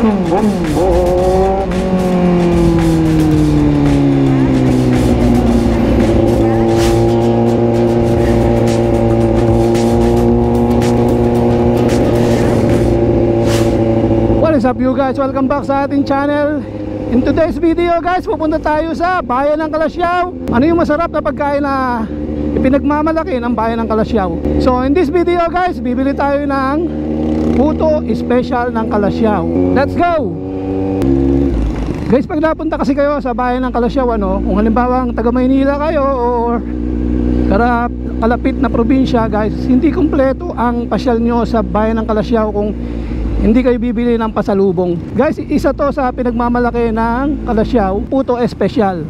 What is up you guys? Welcome back sa ating channel. In today's video guys, pupunta tayo sa bayan ng Calasiao. Ano yung masarap na pagkain na ipinagmamalaki ng bayan ng Calasiao? So in this video guys, bibili tayo ng puto special ng Calasiao. Let's go! Guys, pag napunta kasi kayo sa bayan ng Calasiao, kung halimbawa taga Maynila kayo or kalapit na probinsya guys, hindi kumpleto ang pasyal nyo sa bayan ng Calasiao kung hindi kayo bibili ng pasalubong. Guys, isa to sa pinagmamalaki ng Calasiao, puto espesyal.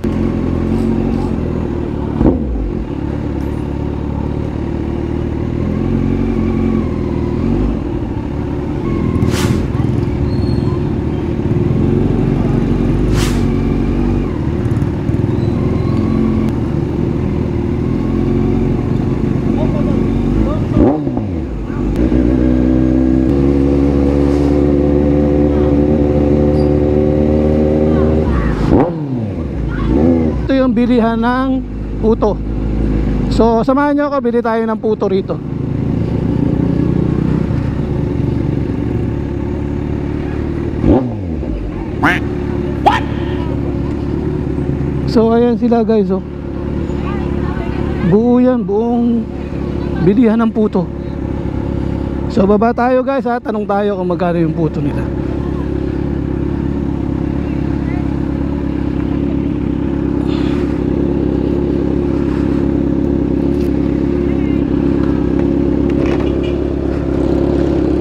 Bilihan ng puto. So samahan nyo ako, bili tayo ng puto rito. So ayan sila guys, buo yan, buong bilihan ng puto. So baba tayo guys, tanong tayo kung magkano yung puto nila.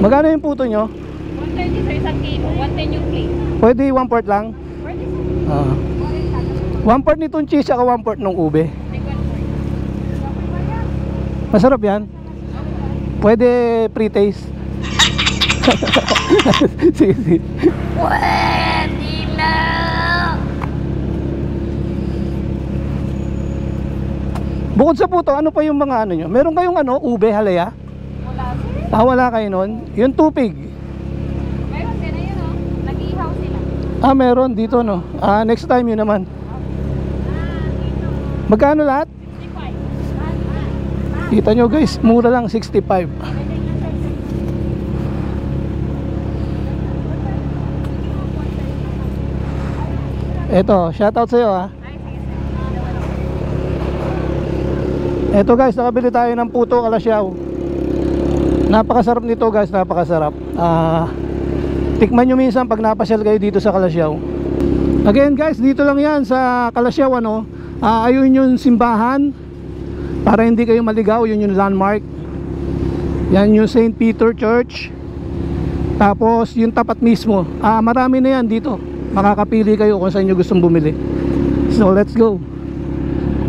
Magkano yung puto nyo? 130 sa isang kilo, 110 yung plate. Pwede 1/4 lang? Pwede sa 1/4 nitong cheese at 1/4 ng ube. Masarap yan? Pwede pre-taste? Sige, sige. Pwede na! Bukod sa puto, ano pa yung mga nyo? Meron kayong ube, halaya? Wala kayo nun? Yung tupig? Meron din na yun, nag-ihaw sila. Meron dito next time yun naman. Magkano lahat? 65. Kita nyo guys, mura lang, 65. Eto, shoutout sa'yo Eto guys, nakabili tayo ng puto Calasiao. Napakasarap nito guys, napakasarap. Tikman nyo minsan pag napasyal kayo dito sa Calasiao. Again guys, dito lang yan sa Calasiao. Ayun yung simbahan, para hindi kayo maligaw. Yun yung landmark. Yan yung St. Peter Church. Tapos yung tapat mismo, marami na yan dito. Makakapili kayo kung saan nyo gustong bumili. So let's go.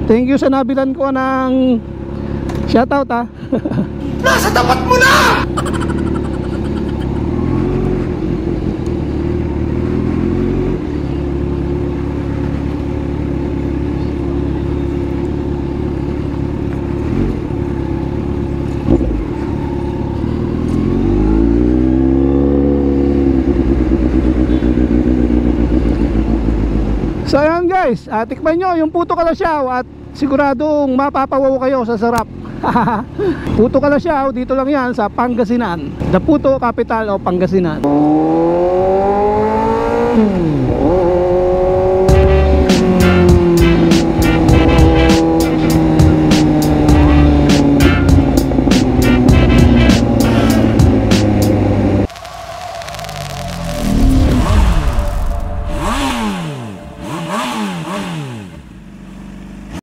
Thank you sa nabilan ko ng shoutout Nasa tapat mo na! So ayan guys, tikman nyo yung puto Calasiao at siguradong mapapawaw kayo sa sarap. Puto Calasiao, dito lang yan sa Pangasinan, the puto capital of Pangasinan.